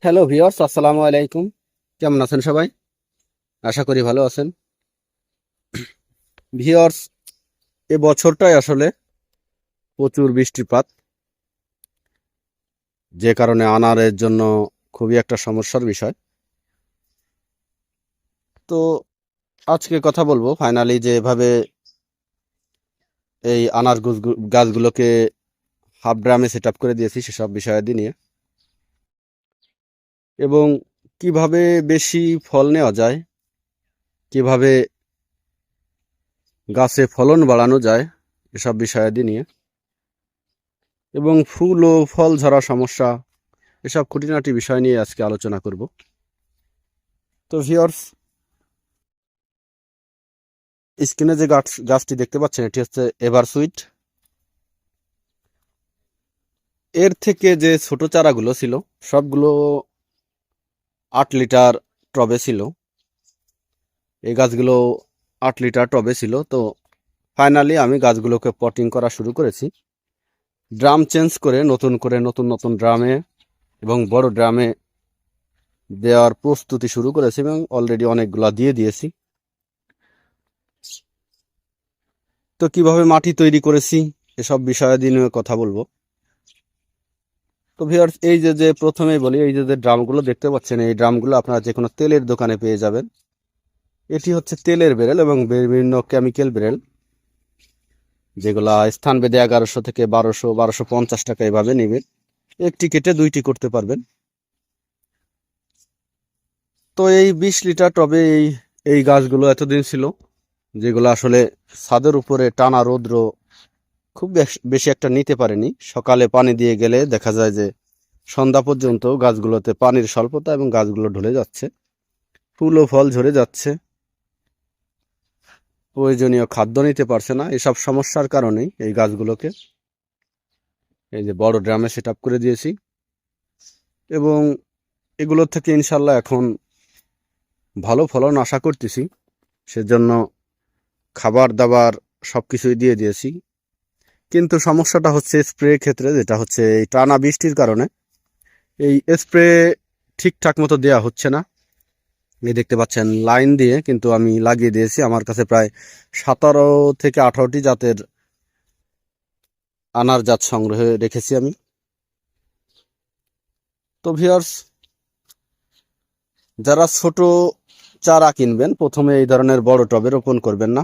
Hello viewers, আসসালামু আলাইকুম। কেমন আছেন সবাই? আশা করি ভালো আছেন। ভিউয়ার্স, এ বছরটাই আসলে প্রচুর বৃষ্টিপাত, যে কারণে আনারের জন্য খুবই একটা সমস্যার বিষয়। তো আজকে কথা বলবো ফাইনালি যে এভাবে এই আনার গাছগুলোকে হাফ ড্রামে সেট আপ করে দিয়েছি সেসব বিষয়াদি নিয়ে, এবং কিভাবে বেশি ফল নেওয়া যায়, কিভাবে গাছে ফলন বাড়ানো যায় এসব বিষয়াদি নিয়ে, এবং ফুল ও ফল ঝরা সমস্যা, এসব খুঁটিনাটি বিষয় নিয়ে আজকে আলোচনা করব। তো ভিউয়ার্স, স্ক্রিনে যে গাছটি দেখতে পাচ্ছেন এটি হচ্ছে এভার সুইট। এর থেকে যে ছোট চারাগুলো ছিল সবগুলো 8 লিটার টবে ছিল। এই গাছগুলো 8 লিটার টবে ছিল। তো ফাইনালি আমি গাছগুলোকে পটিং করা শুরু করেছি, ড্রাম চেঞ্জ করে নতুন নতুন ড্রামে এবং বড় ড্রামে দেওয়ার প্রস্তুতি শুরু করেছি, এবং অলরেডি অনেকগুলা দিয়ে দিয়েছি। তো কিভাবে মাটি তৈরি করেছি এসব বিষয়াদি নিয়ে কথা বলবো। তো ভিউয়ার্স, এই যে প্রথমেই বলি, এই যে ড্রামগুলো দেখতে পাচ্ছেন, এই ড্রামগুলো আপনারা যে কোনো তেলের দোকানে পেয়ে যাবেন। এটি হচ্ছে তেলের বেরেল এবং বিভিন্ন কেমিক্যাল বেরেল, যেগুলা স্থান ভেদে 1100 থেকে 1250 টাকা এভাবে নেবেন। একটি কেটে দুইটি করতে পারবেন। তো এই 20 লিটার টবে এই গাছগুলো এতদিন ছিল, যেগুলো আসলে ছাদের উপরে টানা রৌদ্র খুব বেশি একটা নিতে পারেনি। সকালে পানি দিয়ে গেলে দেখা যায় যে সন্ধ্যা পর্যন্ত গাছগুলোতে পানির স্বল্পতা এবং গাছগুলো ঢলে যাচ্ছে, ফুল ও ফল ঝরে যাচ্ছে, প্রয়োজনীয় খাদ্য নিতে পারছে না। এসব সমস্যার কারণেই এই গাছগুলোকে এই যে বড় ড্রামে সেট আপ করে দিয়েছি, এবং এগুলোর থেকে ইনশাল্লাহ এখন ভালো ফলন আশা করতেছি। সেজন্য খাবার দাবার সবকিছুই দিয়ে দিয়েছি। কিন্তু সমস্যাটা হচ্ছে স্প্রে ক্ষেত্রে, যেটা হচ্ছে এই টানা বৃষ্টির কারণে এই স্প্রে ঠিকঠাক মতো দেওয়া হচ্ছে না। এই দেখতে পাচ্ছেন লাইন দিয়ে কিন্তু আমি লাগিয়ে দিয়েছি। আমার কাছে প্রায় 17 থেকে 18টি জাতের আনার জাত সংগ্রহে রেখেছি আমি। তো ভিউয়ার্স, যারা ছোট চারা কিনবেন প্রথমে এই ধরনের বড় টবে রোপণ করবেন না,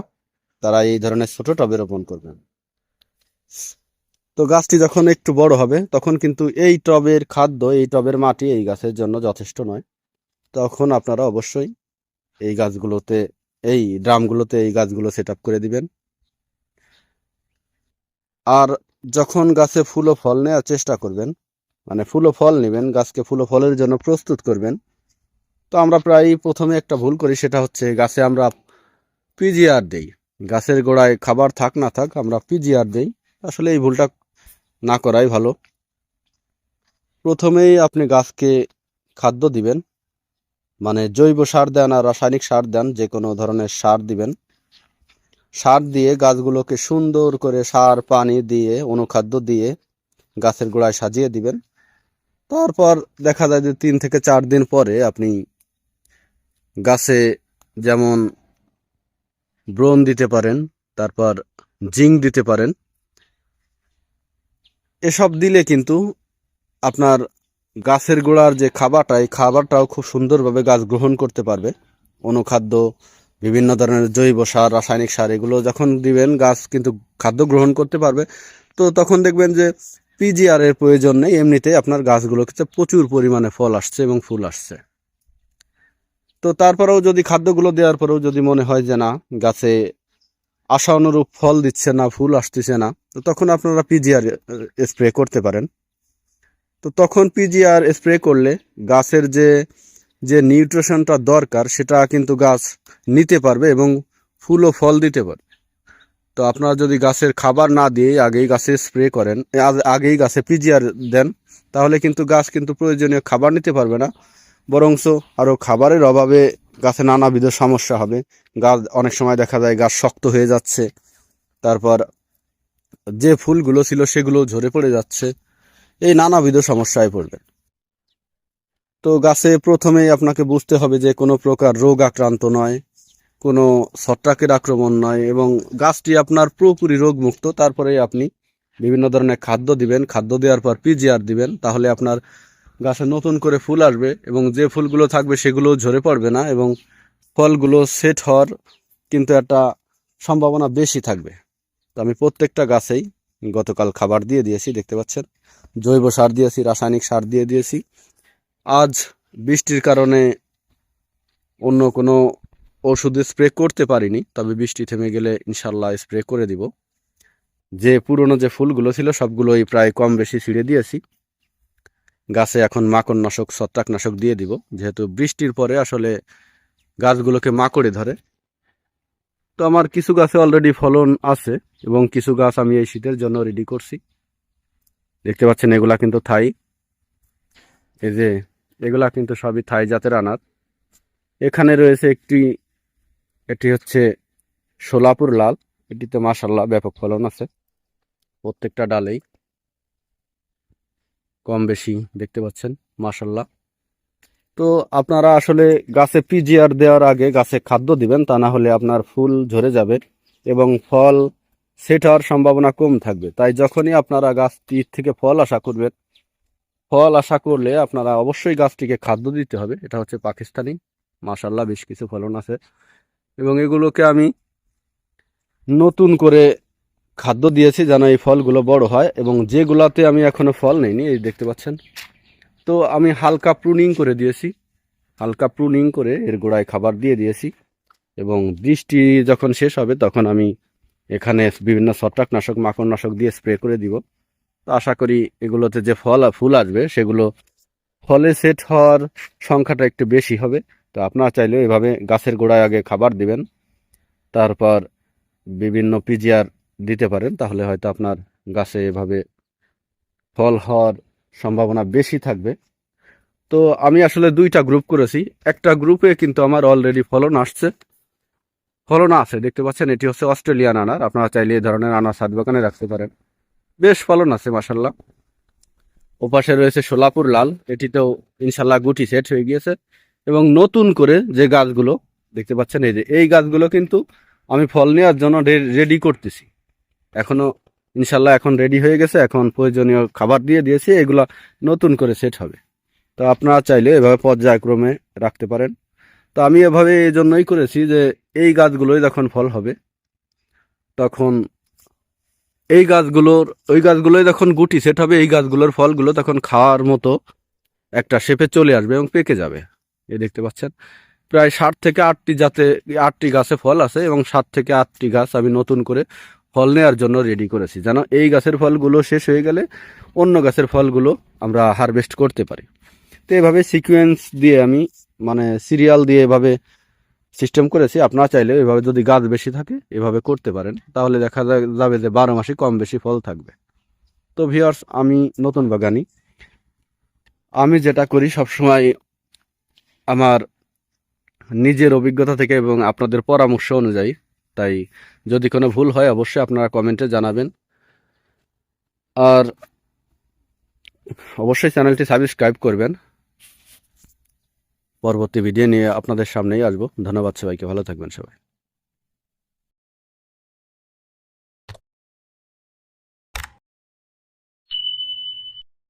তারা এই ধরনের ছোট টবে রোপণ করবেন। তো গাছটি যখন একটু বড় হবে তখন কিন্তু এই টবের খাদ্য, এই টবের মাটি এই গাছের জন্য যথেষ্ট নয়। তখন আপনারা অবশ্যই এই গাছগুলোতে, এই ড্রামগুলোতে এই গাছগুলো সেট আপ করে দিবেন। আর যখন গাছে ফুল ও ফল নেওয়ার চেষ্টা করবেন, মানে ফুল ও ফল নেবেন, গাছকে ফুল ও ফলের জন্য প্রস্তুত করবেন, তো আমরা প্রায় প্রথমে একটা ভুল করি, সেটা হচ্ছে গাছে আমরা পিজিআর দেই। গাছের গোড়ায় খাবার থাক না থাক আমরা পিজিআর দেই। আসলে এই ভুলটা না করাই ভালো। প্রথমেই আপনি গাছকে খাদ্য দিবেন, মানে জৈব সার দেন আর রাসায়নিক সার দেন, যে কোনো ধরনের সার দিবেন। সার দিয়ে গাছগুলোকে সুন্দর করে সার পানি দিয়ে অনুখাদ্য দিয়ে গাছের গোড়ায় সাজিয়ে দিবেন। তারপর দেখা যায় যে 3 থেকে 4 দিন পরে আপনি গাছে যেমন ব্রোন দিতে পারেন, তারপর জিঙ্ক দিতে পারেন। এসব দিলে কিন্তু আপনার গাছের গোড়ার যে খাবারটা, এই খাবারটাও খুব সুন্দরভাবে গাছ গ্রহণ করতে পারবে। অনুখাদ্য, বিভিন্ন ধরনের জৈব সার, রাসায়নিক সার, এগুলো যখন দিবেন গাছ কিন্তু খাদ্য গ্রহণ করতে পারবে। তো তখন দেখবেন যে পিজিআর এর প্রয়োজন নেই, এমনিতেই আপনার গাছগুলোতে প্রচুর পরিমাণে ফল আসছে এবং ফুল আসছে। তো তারপরেও যদি খাদ্যগুলো দেওয়ার পরেও যদি মনে হয় যে না, গাছে আশা অনুরূপ ফল দিচ্ছে না, ফুল আসতেছে না, তো তখন আপনারা পিজিআর স্প্রে করতে পারেন। তো তখন পিজিআর স্প্রে করলে গাছের যে যে নিউট্রিশনটা দরকার সেটা কিন্তু গাছ নিতে পারবে এবং ফুল ও ফল দিতে পারবে। তো আপনারা যদি গাছের খাবার না দিয়ে আগেই গাছে স্প্রে করেন, আগেই গাছে পিজিআর দেন, তাহলে কিন্তু গাছ কিন্তু প্রয়োজনীয় খাবার নিতে পারবে না, বরঞ্চ আরও খাবারের অভাবে গাছে নানাবিধ সমস্যা হবে। গাছ অনেক সময় দেখা যায় গাছ শক্ত হয়ে যাচ্ছে, তারপর যে ফুলগুলো ছিল সেগুলো ঝরে পড়ে যাচ্ছে, এই নানাবিধ সমস্যায় পড়বে। তো গাছে প্রথমেই আপনাকে বুঝতে হবে যে কোনো প্রকার রোগ আক্রান্ত নয়, কোনো ছত্রাকের আক্রমণ নয়, এবং গাছটি আপনার পুরোপুরি রোগমুক্ত। তারপরে আপনি বিভিন্ন ধরনের খাদ্য দিবেন, খাদ্য দেওয়ার পর পিজিআর দিবেন, তাহলে আপনার গাছে নতুন করে ফুল আসবে এবং যে ফুলগুলো থাকবে সেগুলো ঝরে পড়বে না এবং ফলগুলো সেট হওয়ার কিন্তু একটা সম্ভাবনা বেশি থাকবে। তো আমি প্রত্যেকটা গাছেই গতকাল খাবার দিয়ে দিয়েছি, দেখতে পাচ্ছেন জৈব সার দিয়েছি, রাসায়নিক সার দিয়ে দিয়েছি। আজ বৃষ্টির কারণে অন্য কোনো ওষুধ স্প্রে করতে পারিনি, তবে বৃষ্টি থেমে গেলে ইনশাল্লাহ স্প্রে করে দিব। যে পুরনো যে ফুলগুলো ছিল সবগুলোই প্রায় কম বেশি ছিঁড়ে দিয়েছি। গাছে এখন মাকড়নাশক, ছত্রাকনাশক দিয়ে দিব, যেহেতু বৃষ্টির পরে আসলে গাছগুলোকে মাকড়ে ধরে। তো আমার কিছু গাছে অলরেডি ফলন আছে এবং কিছু গাছ আমি এই শীতের জন্য রেডি করছি। দেখতে পাচ্ছেন এগুলা কিন্তু থাই, এই যে এগুলা কিন্তু সবই থাই জাতের আনার। এখানে রয়েছে এটি হচ্ছে সোলাপুর লাল, এটিতে মাশাআল্লাহ ব্যাপক ফলন আছে প্রত্যেকটা ডালেই কম বেশি, দেখতে পাচ্ছেন মাশাআল্লাহ। তো আপনারা আসলে গাছে পিজিআর দেওয়ার আগে গাছে খাদ্য দিবেন, তা না হলে আপনার ফুল ঝরে যাবে এবং ফল সেট হওয়ার সম্ভাবনা কম থাকবে। তাই যখনই আপনারা গাছটির থেকে ফল আশা করবেন, ফল আশা করলে আপনারা অবশ্যই গাছটিকে খাদ্য দিতে হবে। এটা হচ্ছে পাকিস্তানি, মাশাআল্লাহ বেশ কিছু ফলন আছে এবং এগুলোকে আমি নতুন করে খাদ্য দিয়েছি যেন এই ফলগুলো বড় হয়। এবং যেগুলাতে আমি এখনো ফল নেইনি, এই দেখতে পাচ্ছেন, তো আমি হালকা প্রুনিং করে দিয়েছি, হালকা প্রুনিং করে এর গোড়ায় খাবার দিয়ে দিয়েছি। এবং বৃষ্টি যখন শেষ হবে তখন আমি এখানে বিভিন্ন ছত্রাকনাশক, মাকড়নাশক দিয়ে স্প্রে করে দিব। তো আশা করি এগুলোতে যে ফুল আসবে সেগুলো ফলে সেট হওয়ার সংখ্যাটা একটু বেশি হবে। তো আপনারা চাইলে এভাবে গাছের গোড়ায় আগে খাবার দিবেন, তারপর বিভিন্ন পিজিআর দিতে পারেন, তাহলে হয়তো আপনার গাছে এভাবে ফল হওয়ার সম্ভাবনা বেশি থাকবে। তো আমি আসলে দুইটা গ্রুপ করেছি, একটা গ্রুপে কিন্তু আমার অলরেডি ফলন আছে, দেখতে পাচ্ছেন এটি হচ্ছে অস্ট্রেলিয়ান আনার। আপনারা চাইলে এই ধরনের আনার ছাদ বাগানে রাখতে পারেন, বেশ ফলন আছে মাশাল্লাহ। ওপাশে রয়েছে সোলাপুর লাল, এটিতেও ইনশাল্লাহ গুটি সেট হয়ে গিয়েছে। এবং নতুন করে যে গাছগুলো দেখতে পাচ্ছেন, এই গাছগুলো কিন্তু আমি ফল নেওয়ার জন্য রেডি করতেছি এখনো, ইনশাল্লাহ এখন রেডি হয়ে গেছে, এখন প্রয়োজনীয় খাবার দিয়ে দিয়েছি, এগুলা নতুন করে সেট হবে। তো আপনারা চাইলে এভাবে পর্যায়ক্রমে রাখতে পারেন। তো আমি এভাবে এই জন্যই করেছি যে এই গাছগুলোই যখন ফল হবে তখন ওই গাছগুলোই যখন গুটি সেট হবে, এই গাছগুলোর ফলগুলো তখন খাওয়ার মতো একটা শেপে চলে আসবে এবং পেকে যাবে। এই দেখতে পাচ্ছেন প্রায় 60 থেকে 8টি গাছে ফল আছে এবং 7 থেকে 8টি গাছ আমি নতুন করে ফল নেওয়ার জন্য রেডি করেছি, যেন এই গাছের ফলগুলো শেষ হয়ে গেলে অন্য গাছের ফলগুলো আমরা হারভেস্ট করতে পারি। তো এভাবে সিকোয়েন্স দিয়ে আমি সিরিয়াল দিয়ে এভাবে সিস্টেম করেছি। আপনারা চাইলে এভাবে যদি গাছ বেশি থাকে এভাবে করতে পারেন, তাহলে দেখা যাবে যে 12 মাসই কম বেশি ফল থাকবে। তো ভিউয়ার্স, আমি নতুন বাগানি, আমি যেটা করি সবসময় আমার নিজের অভিজ্ঞতা থেকে এবং আপনাদের পরামর্শ অনুযায়ী। তাই যদি কোনো ভুল হয় অবশ্যই আপনারা কমেন্টে জানাবেন, আর অবশ্যই চ্যানেলটি সাবস্ক্রাইব করবেন। পরবর্তী ভিডিও নিয়ে আপনাদের সামনেই আসবো। ধন্যবাদ সবাইকে, ভালো থাকবেন সবাই।